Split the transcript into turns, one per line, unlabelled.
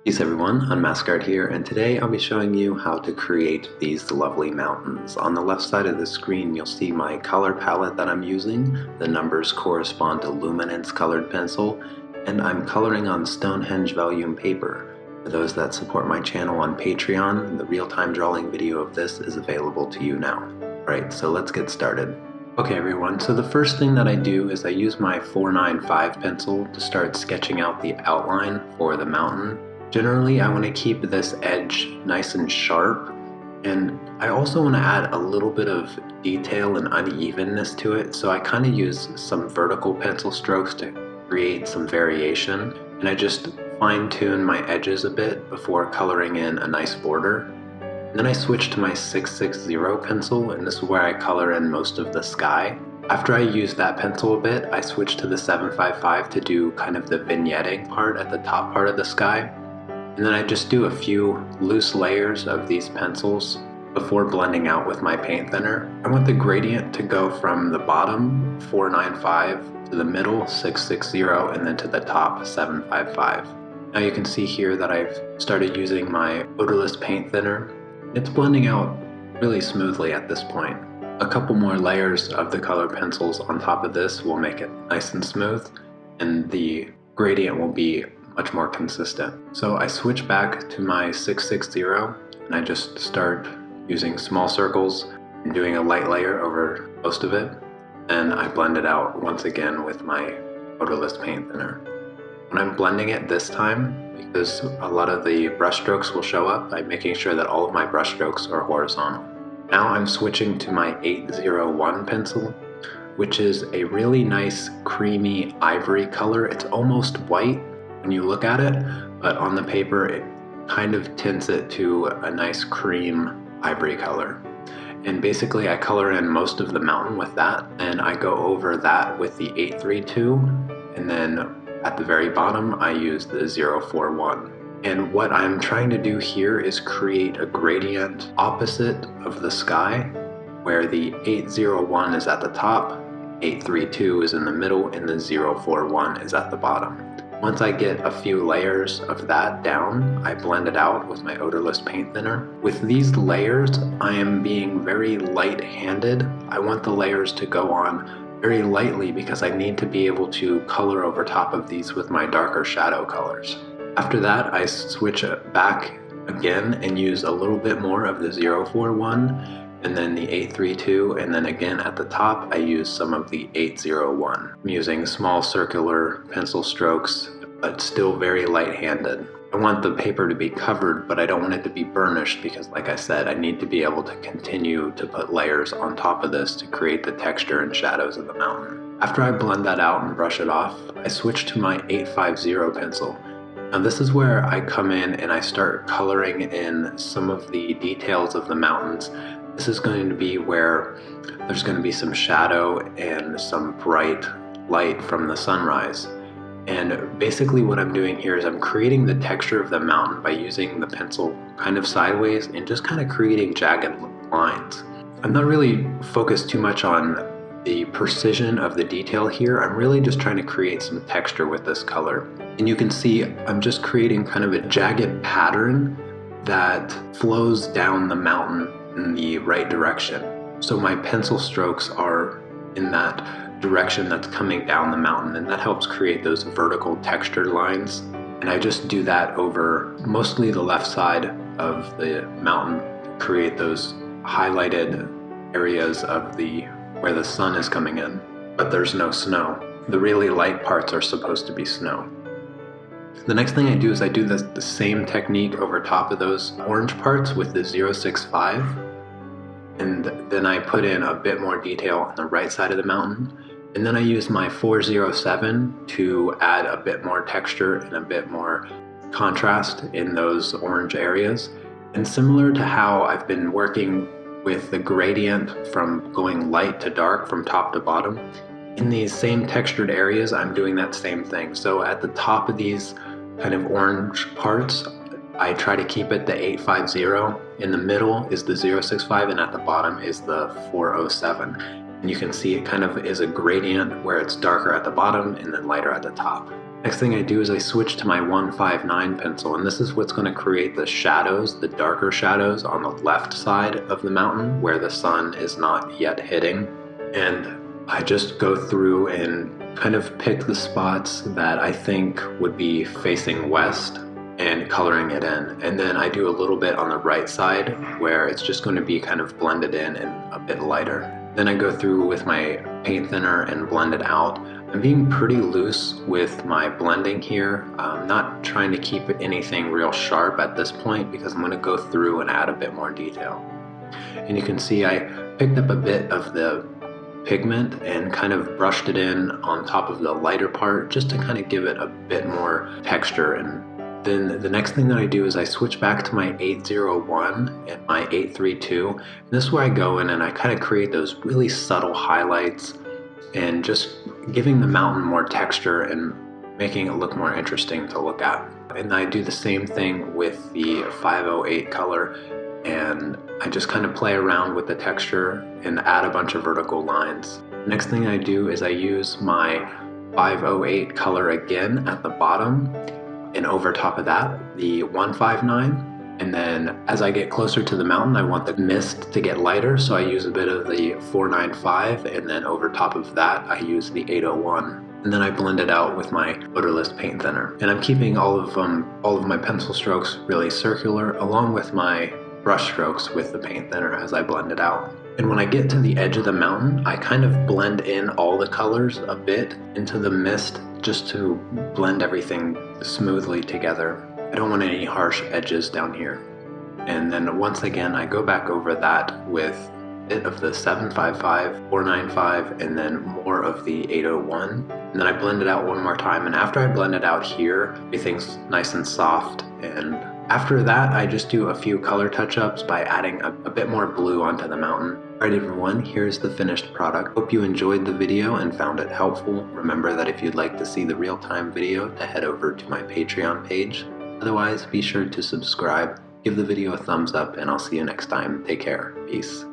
Peace everyone, Unmask here, and today I'll be showing you how to create these lovely mountains. On the left side of the screen you'll see my color palette that I'm using. The numbers correspond to Luminance colored pencil, and I'm coloring on Stonehenge vellum paper. For those that support my channel on Patreon, the real-time drawing video of this is available to you now. Alright, so let's get started. Okay everyone, so the first thing that I do is I use my 495 pencil to start sketching out the outline for the mountain. Generally, I want to keep this edge nice and sharp, and I also want to add a little bit of detail and unevenness to it, so I kind of use some vertical pencil strokes to create some variation, and I just fine-tune my edges a bit before coloring in a nice border. And then I switch to my 660 pencil, and this is where I color in most of the sky. After I use that pencil a bit, I switch to the 755 to do kind of the vignetting part at the top part of the sky. And then I just do a few loose layers of these pencils before blending out with my paint thinner. I want the gradient to go from the bottom 495 to the middle 660 and then to the top 755. Now you can see here that I've started using my odorless paint thinner. It's blending out really smoothly at this point. A couple more layers of the color pencils on top of this will make it nice and smooth, and the gradient will be much more consistent. So I switch back to my 660 and I just start using small circles and doing a light layer over most of it, and I blend it out once again with my odorless paint thinner. When I'm blending it this time, because a lot of the brush strokes will show up, I'm making sure that all of my brush strokes are horizontal. Now I'm switching to my 801 pencil, which is a really nice creamy ivory color. It's almost white when you look at it, but on the paper it kind of tints it to a nice cream ivory color. And basically I color in most of the mountain with that, and I go over that with the 832, and then at the very bottom I use the 041. And what I'm trying to do here is create a gradient opposite of the sky, where the 801 is at the top, 832 is in the middle, and the 041 is at the bottom. Once I get a few layers of that down, I blend it out with my odorless paint thinner. With these layers, I am being very light-handed. I want the layers to go on very lightly because I need to be able to color over top of these with my darker shadow colors. After that, I switch it back again and use a little bit more of the 041, and then the 832, and then again at the top I use some of the 801. I'm using small circular pencil strokes, but still very light-handed. I want the paper to be covered, but I don't want it to be burnished because, like I said, I need to be able to continue to put layers on top of this to create the texture and shadows of the mountain. After I blend that out and brush it off, I switch to my 850 pencil. Now this is where I come in and I start coloring in some of the details of the mountains. This is going to be where there's going to be some shadow and some bright light from the sunrise. And basically what I'm doing here is I'm creating the texture of the mountain by using the pencil kind of sideways and just kind of creating jagged lines. I'm not really focused too much on the precision of the detail here. I'm really just trying to create some texture with this color. And you can see I'm just creating kind of a jagged pattern that flows down the mountain in the right direction. So my pencil strokes are in that direction that's coming down the mountain, and that helps create those vertical textured lines. And I just do that over mostly the left side of the mountain to create those highlighted areas of where the sun is coming in, but there's no snow. The really light parts are supposed to be snow. The next thing I do is I do the same technique over top of those orange parts with the 065, and then I put in a bit more detail on the right side of the mountain, and then I use my 407 to add a bit more texture and a bit more contrast in those orange areas. And similar to how I've been working with the gradient from going light to dark from top to bottom, in these same textured areas I'm doing that same thing. So at the top of these kind of orange parts, I try to keep it the 850, in the middle is the 065, and at the bottom is the 407. And you can see it kind of is a gradient where it's darker at the bottom and then lighter at the top. Next thing I do is I switch to my 159 pencil, and this is what's going to create the shadows, the darker shadows on the left side of the mountain where the sun is not yet hitting. And I just go through and kind of pick the spots that I think would be facing west and coloring it in. And then I do a little bit on the right side where it's just going to be kind of blended in and a bit lighter. Then I go through with my paint thinner and blend it out. I'm being pretty loose with my blending here. I'm not trying to keep anything real sharp at this point because I'm going to go through and add a bit more detail. And you can see I picked up a bit of the pigment and kind of brushed it in on top of the lighter part just to kind of give it a bit more texture. And then the next thing that I do is I switch back to my 801 and my 832. And this is where I go in and I kind of create those really subtle highlights and just giving the mountain more texture and making it look more interesting to look at. And I do the same thing with the 508 color, and I just kind of play around with the texture and add a bunch of vertical lines. Next thing I do is I use my 508 color again at the bottom, and over top of that, the 159. And then as I get closer to the mountain, I want the mist to get lighter, so I use a bit of the 495, and then over top of that, I use the 801. And then I blend it out with my odorless paint thinner. And I'm keeping all of my pencil strokes really circular, along with my brush strokes with the paint thinner as I blend it out. And when I get to the edge of the mountain, I kind of blend in all the colors a bit into the mist just to blend everything smoothly together. I don't want any harsh edges down here. And then once again, I go back over that with a bit of the 755, 495, and then more of the 801. And then I blend it out one more time. And after I blend it out here, everything's nice and soft. And after that, I just do a few color touch-ups by adding a bit more blue onto the mountain. Alright everyone, here's the finished product. Hope you enjoyed the video and found it helpful. Remember that if you'd like to see the real-time video, to head over to my Patreon page. Otherwise, be sure to subscribe, give the video a thumbs up, and I'll see you next time. Take care. Peace.